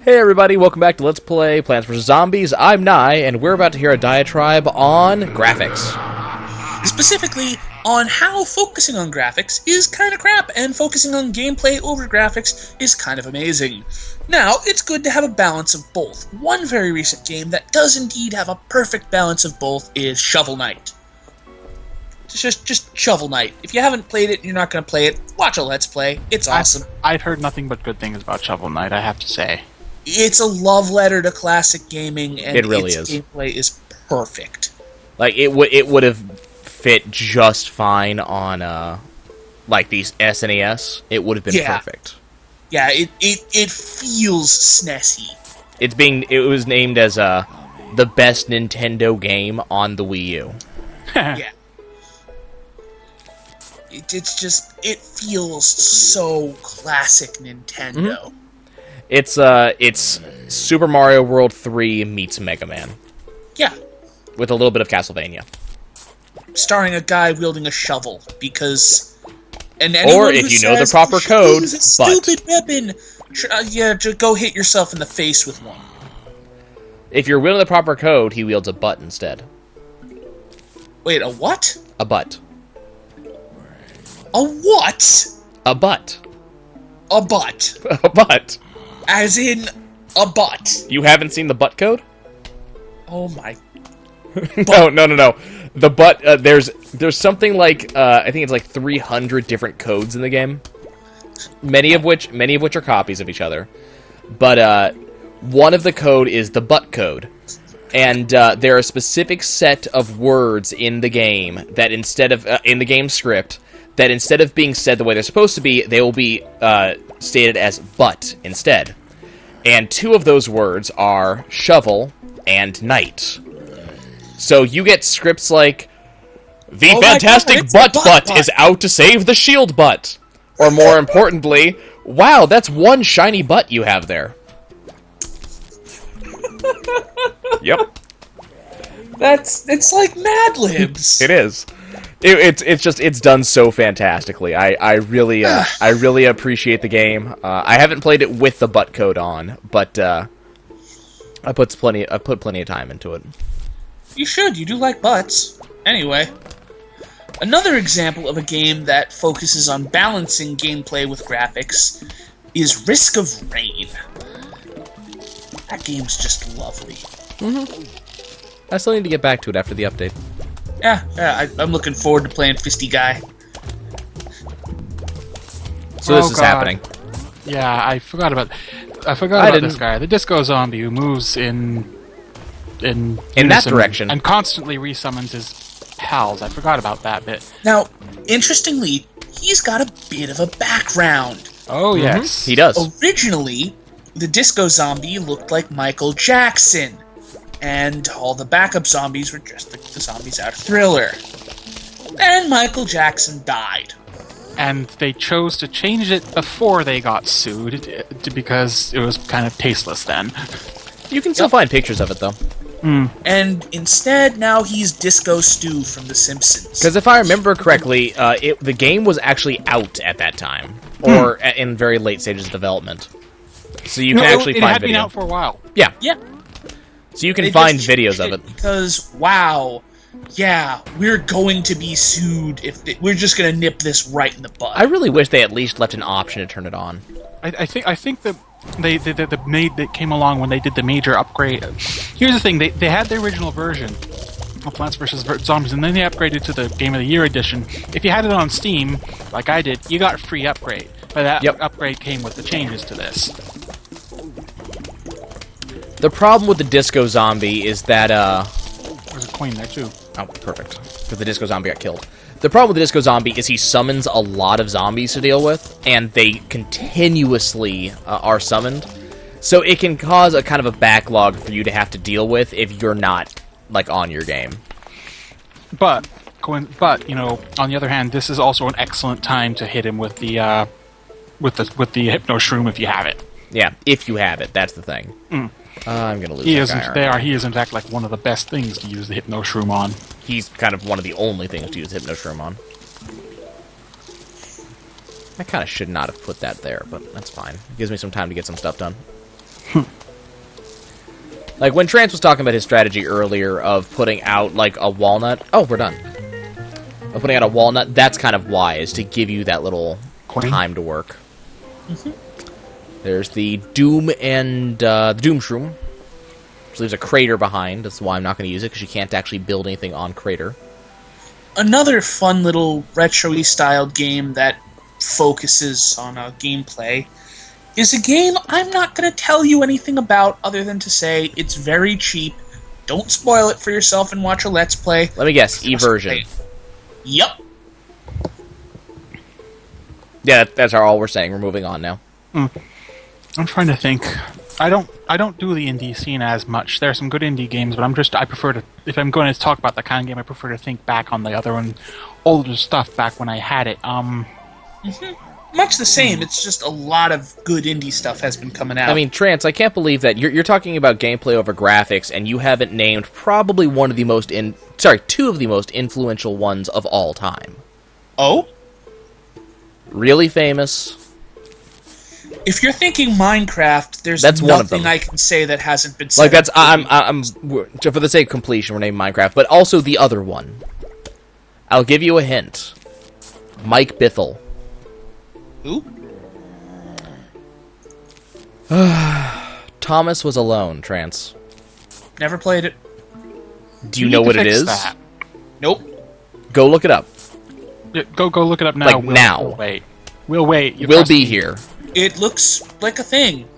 Hey everybody, welcome back to Let's Play Plants vs. Zombies. I'm Nye, and we're about to hear a diatribe on graphics. Specifically, on how focusing on graphics is kind of crap, and focusing on gameplay over graphics is kind of amazing. Now, it's good to have a balance of both. One very recent game that does indeed have a perfect balance of both is Shovel Knight. Just Shovel Knight. If you haven't played it and you're not going to play it, watch a Let's Play. It's awesome. I've heard nothing but good things about Shovel Knight, I have to say. It's a love letter to classic gaming, and It really its is. gameplay is perfect. Like, it would have fit just fine on, like, these SNES. It would have been perfect. Yeah, it feels SNESy. It was named as, the best Nintendo game on the Wii U. Yeah. It feels so classic Nintendo. Mm-hmm. It's Super Mario World 3 meets Mega Man. Yeah. With a little bit of Castlevania. Starring a guy wielding a shovel, because... Or, if you know the proper code, use a stupid weapon! Just go hit yourself in the face with one. If you're wielding the proper code, he wields a butt instead. Wait, a what? A butt. A what? A butt. A butt. A butt. As in, a butt. You haven't seen the butt code? Oh my... No. The butt, there's something like, I think it's like 300 different codes in the game. Many of which are copies of each other. But, one of the code is the butt code. And, there are a specific set of words in the game that instead of, in the game script, that instead of being said the way they're supposed to be, they will be, stated as butt instead. And two of those words are shovel and knight. So you get scripts like, "The fantastic butt is out to save the shield butt." Or more importantly, "Wow, that's one shiny butt you have there." Yep. It's like Mad Libs. It is. It's done so fantastically. I really appreciate the game. I haven't played it with the butt code on, but I put plenty of time into it. You should. You do like butts. Anyway, another example of a game that focuses on balancing gameplay with graphics is Risk of Rain. That game's just lovely. Mm-hmm. I still need to get back to it after the update. Yeah, I'm looking forward to playing Fisty Guy. So this is happening. Yeah, I forgot about this guy. The disco zombie who moves in that direction and constantly resummons his pals. I forgot about that bit. Now, interestingly, he's got a bit of a background. Oh, yes. He does. Originally, the disco zombie looked like Michael Jackson, and all the backup zombies were just like the zombies out of Thriller. Then Michael Jackson died. And they chose to change it before they got sued, because it was kind of tasteless then. You can still find pictures of it, though. And instead, now he's Disco Stu from The Simpsons. Because if I remember correctly, the game was actually out at that time, or in very late stages of development. So you can actually find it had video. been out for a while. Yeah. Yeah. So you can find videos of it. Because, wow, yeah, we're going to be sued if we're just going to nip this right in the butt. I really wish they at least left an option to turn it on. I think that that came along when they did the major upgrade. Here's the thing: they had the original version of Plants vs. Zombies, and then they upgraded to the Game of the Year edition. If you had it on Steam, like I did, you got a free upgrade. But that upgrade came with the changes to this. The problem with the Disco Zombie is that There's a coin there too. oh, perfect. Because the Disco Zombie got killed. The problem with the Disco Zombie is he summons a lot of zombies to deal with, and they continuously are summoned. So it can cause a kind of a backlog for you to have to deal with if you're not, like, on your game. But you know, on the other hand, this is also an excellent time to hit him with the Hypno Shroom if you have it. Yeah, if you have it, that's the thing. I'm gonna lose that guy. He is in fact like one of the best things to use the Hypno Shroom on. He's kind of one of the only things to use Hypno Shroom on. I kind of should not have put that there, but that's fine. It gives me some time to get some stuff done. Like, when Trance was talking about his strategy earlier of putting out, like, a walnut... Oh, we're done. Of putting out a walnut, that's kind of wise, to give you that little time to work. There's the Doom and the Doom Shroom, which leaves a crater behind. That's why I'm not going to use it, because you can't actually build anything on crater. Another fun little retro-y styled game that focuses on gameplay is a game I'm not going to tell you anything about other than to say it's very cheap. Don't spoil it for yourself and watch a Let's Play. Let me guess, Eversion. Yep. Yeah, that's all we're saying. We're moving on now. I'm trying to think. I don't do the indie scene as much. There are some good indie games, but I prefer to, if I'm going to talk about the kind of game, I prefer to think back on the other one, older stuff back when I had it. Much the same. It's just a lot of good indie stuff has been coming out. I mean, Trance, I can't believe that you're talking about gameplay over graphics, and you haven't named probably two of the most influential ones of all time. Oh? Really famous. If you're thinking Minecraft, there's That's one of nothing them. I can say that hasn't been said. Like, that's I'm for the sake of completion, we're naming Minecraft, but also the other one. I'll give you a hint. Mike Bithell. Who? Thomas Was Alone, Trance. Never played it. Do you know what it is? That. Nope. Go look it up. Yeah, go look it up now. Like, now. We'll wait. We'll wait. We'll be here. It looks like a thing.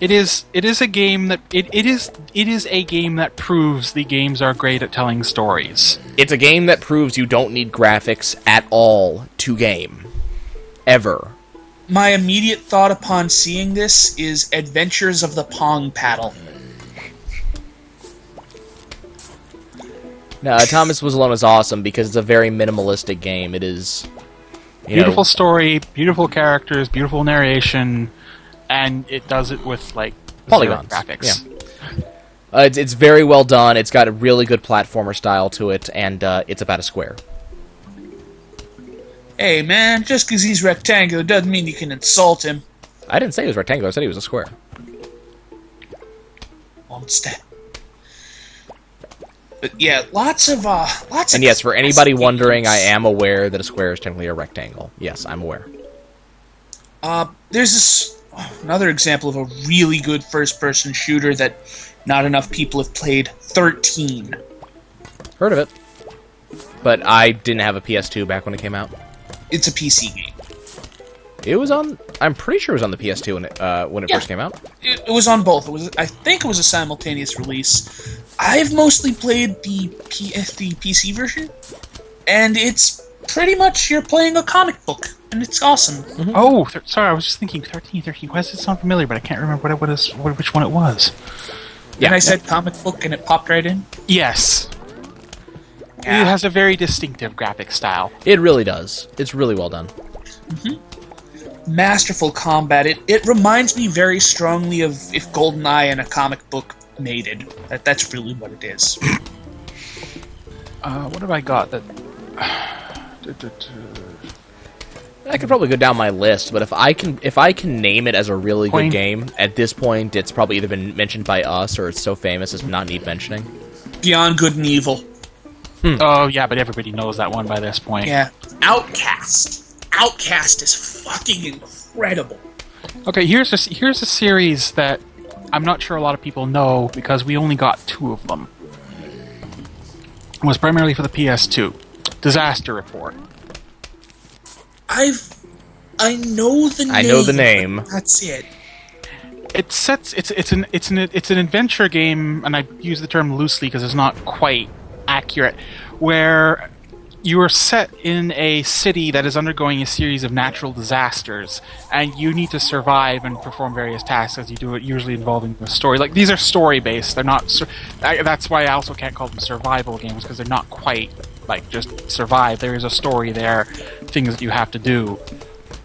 It is a game that it is a game that proves the games are great at telling stories. It's a game that proves you don't need graphics at all to game. Ever. My immediate thought upon seeing this is Adventures of the Pong Paddle. No, Thomas Was Alone is awesome because it's a very minimalistic game. It is... Beautiful story, beautiful characters, beautiful narration, and it does it with, like, polygons. Graphics. Yeah. It's very well done. It's got a really good platformer style to it, and it's about a square. Hey man, just because he's rectangular doesn't mean you can insult him. I didn't say he was rectangular. I said he was a square. One step. But yeah, lots of. And yes, for anybody wondering, I am aware that a square is technically a rectangle. Yes, I'm aware. There's another example of a really good first-person shooter that not enough people have played. 13. Heard of it. But I didn't have a PS2 back when it came out. It's a PC game. It was on... I'm pretty sure it was on the PS2 when it first came out. It was on both. I think it was a simultaneous release. I've mostly played the PC version, and it's pretty much you're playing a comic book, and it's awesome. Mm-hmm. Oh, sorry, I was just thinking 13. Why does it sound familiar, but I can't remember which one it was. Yeah, and I said comic book, and it popped right in? Yes. Yeah. It has a very distinctive graphic style. It really does. It's really well done. Mm-hmm. Masterful combat. It reminds me very strongly of if GoldenEye and a comic book mated. That's really what it is. What have I got that... I could probably go down my list, but if I can name it as a really good game, at this point it's probably either been mentioned by us or it's so famous it's not need mentioning. Beyond Good and Evil. Oh yeah, but everybody knows that one by this point. Yeah. Outcast. Outcast is fucking incredible. Okay, here's a series that I'm not sure a lot of people know because we only got 2 of them. It was primarily for the PS2. Disaster Report. I know the name. I know the name. That's it. It's an adventure game, and I use the term loosely because it's not quite accurate, where you are set in a city that is undergoing a series of natural disasters, and you need to survive and perform various tasks as you do it, usually involving the story. Like, these are story-based. They're not... that's why I also can't call them survival games, because they're not quite, like, just survive. There is a story there, things that you have to do.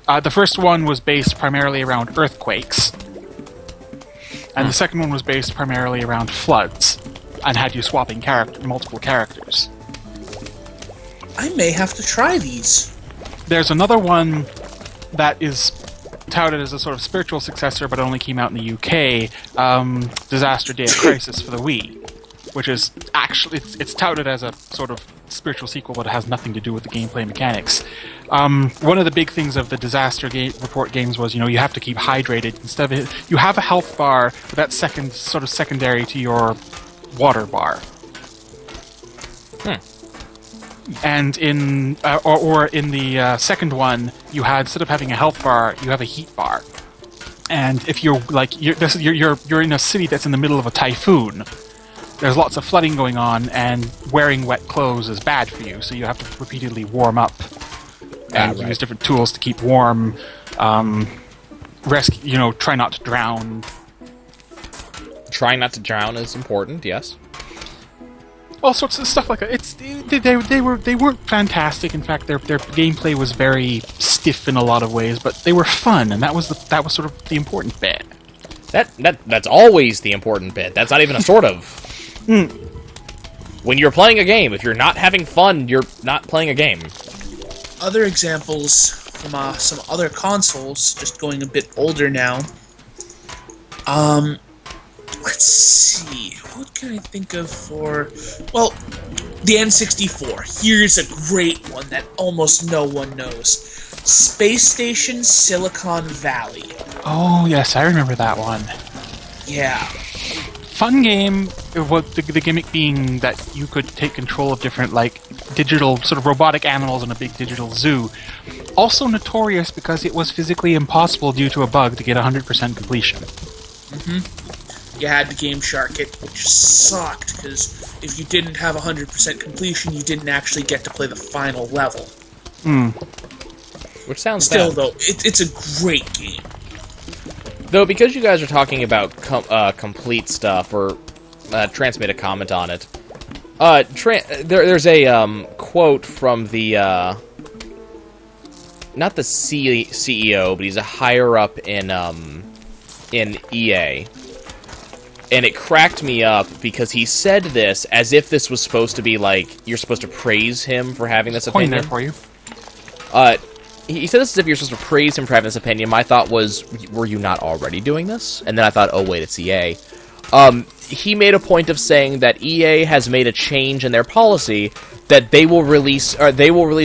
The first one was based primarily around earthquakes, and the second one was based primarily around floods, and had you swapping multiple characters. I may have to try these. There's another one that is touted as a sort of spiritual successor, but only came out in the UK, Disaster Day of Crisis for the Wii, which is actually it's touted as a sort of spiritual sequel, but it has nothing to do with the gameplay mechanics. One of the big things of the Disaster Report games was, you have to keep hydrated. Instead of you have a health bar, but that's secondary to your water bar. And in in the second one, you had, instead of having a health bar, you have a heat bar. And if you're in a city that's in the middle of a typhoon, there's lots of flooding going on, and wearing wet clothes is bad for you. So you have to repeatedly warm up and use different tools to keep warm. Rescue, try not to drown. Trying not to drown is important. Yes. All sorts of stuff like that. They weren't fantastic. In fact, their gameplay was very stiff in a lot of ways, but they were fun, and that was sort of the important bit. That's always the important bit. That's not even a sort of. When you're playing a game, if you're not having fun, you're not playing a game. Other examples from some other consoles, just going a bit older now. Let's see, what can I think of for... Well, the N64. Here's a great one that almost no one knows. Space Station Silicon Valley. Oh, yes, I remember that one. Yeah. Fun game, the gimmick being that you could take control of different, digital, sort of robotic animals in a big digital zoo. Also notorious because it was physically impossible due to a bug to get 100% completion. You had the Game Shark it, which sucked, because if you didn't have 100% completion, you didn't actually get to play the final level. Which sounds Still, bad. though, it's a great game. Though, because you guys are talking about complete stuff, or Trance made a comment on it, there's a quote from the, not the CEO, but he's a higher-up in EA. And it cracked me up because he said this as if this was supposed to be you're supposed to praise him for having this opinion. There for you. He said this as if you're supposed to praise him for having this opinion. My thought was, were you not already doing this? And then I thought, oh wait, it's EA. He made a point of saying that EA has made a change in their policy that they will release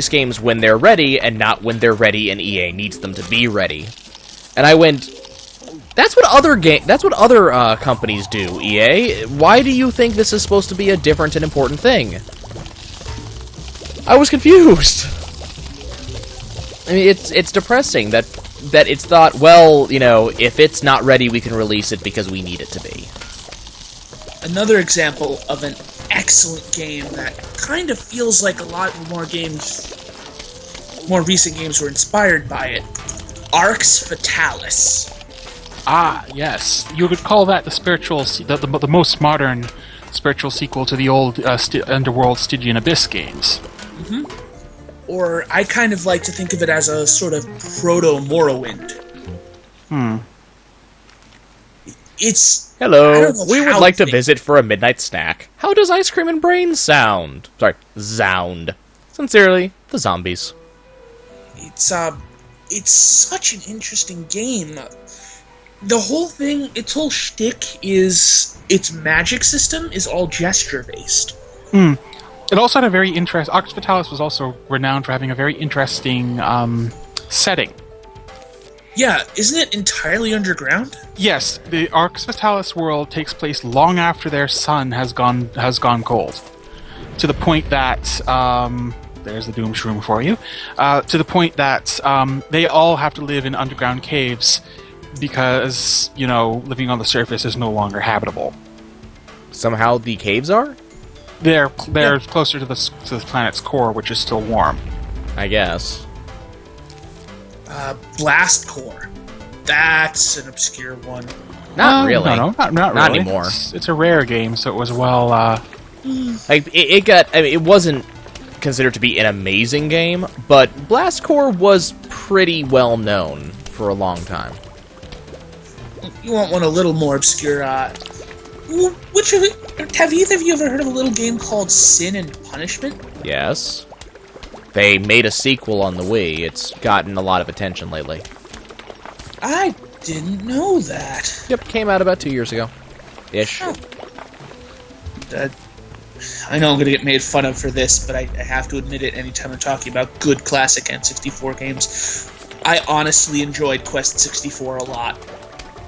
games when they're ready and not when they're ready and EA needs them to be ready. And I went, That's what other companies do, EA. Why do you think this is supposed to be a different and important thing? I was confused. I mean, it's depressing that it's thought, well, if it's not ready, we can release it because we need it to be. Another example of an excellent game that kind of feels like a lot more recent games were inspired by it. Arx Fatalis. Ah, yes. You would call that the most modern spiritual sequel to the old Underworld Stygian Abyss games. Or I kind of like to think of it as a sort of proto-Morrowind. It's... Hello, we would like to visit for a midnight snack. How does ice cream and brains sound? Sorry, zound. Sincerely, the zombies. It's such an interesting game. The whole thing, its whole shtick is its magic system is all gesture-based. It also had a very interesting... Arx Fatalis was also renowned for having a very interesting setting. Yeah, isn't it entirely underground? Yes, the Arx Fatalis world takes place long after their sun has gone cold. To the point that... there's the Doom Shroom for you. To the point that they all have to live in underground caves because, living on the surface is no longer habitable. Somehow the caves are? They're closer to the planet's core, which is still warm. I guess. Blast Core. That's an obscure one. Not really. No, not really. Not anymore. It's a rare game, so it was well... it wasn't considered to be an amazing game, but Blast Core was pretty well known for a long time. You want one a little more obscure, have either of you ever heard of a little game called Sin and Punishment? Yes. They made a sequel on the Wii. It's gotten a lot of attention lately. I didn't know that. Yep, came out about 2 years ago. Ish. Oh. I know I'm going to get made fun of for this, but I have to admit it anytime I'm talking about good classic N64 games. I honestly enjoyed Quest 64 a lot.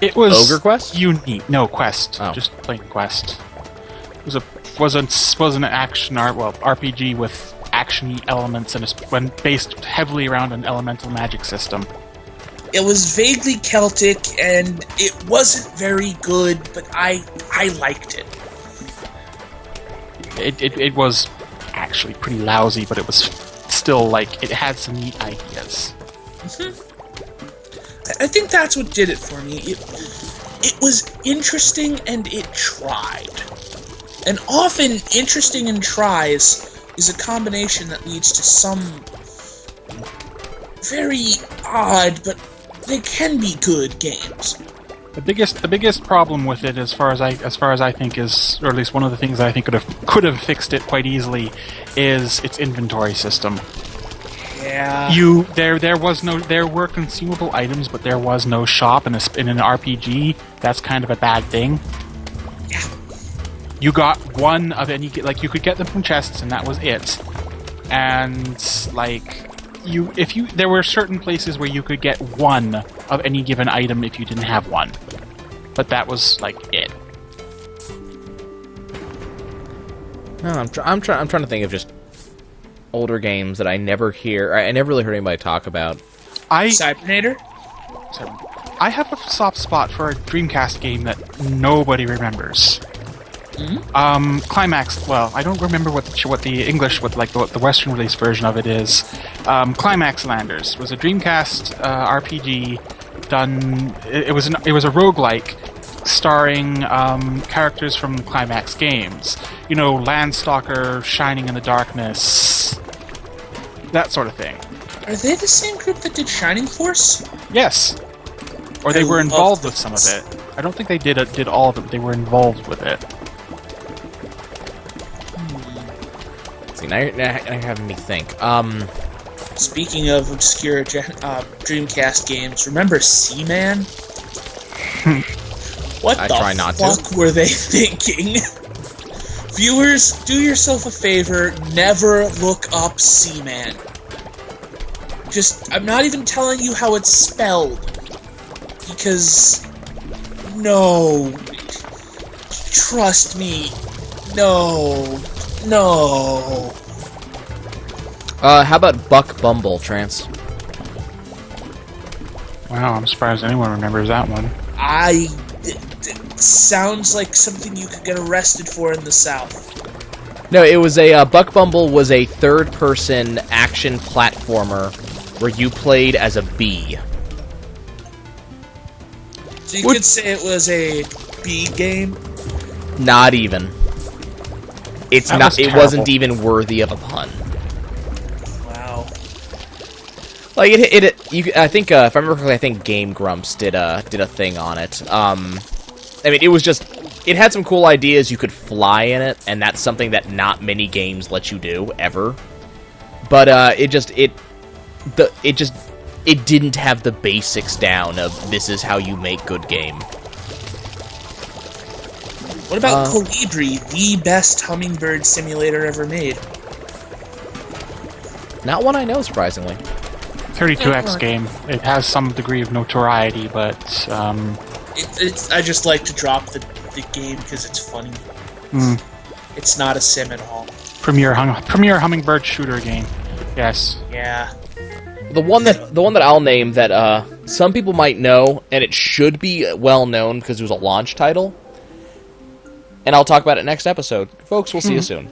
It was Ogre Quest? unique. No, Quest. Oh. Just plain Quest. It was an action RPG with action elements and when based heavily around an elemental magic system. It was vaguely Celtic, and it wasn't very good, but I liked it. It was actually pretty lousy, but it was still, like, it had some neat ideas. I think that's what did it for me. It was interesting, and it tried. And often, interesting and tries is a combination that leads to some very odd, but they can be good games. The biggest problem with it, as far as I think, is, or at least one of the things that I think could have fixed it quite easily, is its inventory system. Yeah. There were consumable items, but there was no shop in an RPG. That's kind of a bad thing. Yeah. You got one of any, like, you could get them from chests, and that was it. And like, there were certain places where you could get one of any given item if you didn't have one, but that was like it. No, I'm trying to think of just older games that I never really heard anybody talk about. Cybernator? I have a soft spot for a Dreamcast game that nobody remembers. Mm-hmm. Climax. Well, I don't remember what the English, what the Western release version of it is. Climax Landers was a Dreamcast RPG done. It was a roguelike starring characters from Climax games. You know, Landstalker, Shining in the Darkness, that sort of thing. Are they the same group that did Shining Force? Yes, or they were involved with some of it. I don't think they did all of it, but they were involved with it. See, now you're having me think. Speaking of obscure Dreamcast games, remember Seaman? What I the try not fuck to. were they thinking? Viewers, do yourself a favor, never look up Seaman. I'm not even telling you how it's spelled. Because, no. Trust me. No. How about Buck Bumble, Trance? Wow, I'm surprised anyone remembers that one. It sounds like something you could get arrested for in the South. No, it was Buck Bumble was a third-person action platformer where you played as a bee. So you could say it was a bee game? Not even. It wasn't even worthy of a pun. Wow. Like I think if I remember correctly, I think Game Grumps did a thing on it. I mean, it had some cool ideas. You could fly in it, and that's something that not many games let you do ever. But it didn't have the basics down of this is how you make good game. What about Colibri, the best hummingbird simulator ever made? Not one I know, surprisingly. 32X game. It has some degree of notoriety, but I just like to drop the game because it's funny. It's not a sim at all. Premier hummingbird shooter game. Yes. Yeah. The one that I'll name that some people might know, and it should be well known because it was a launch title. And I'll talk about it next episode. Folks, we'll see you soon.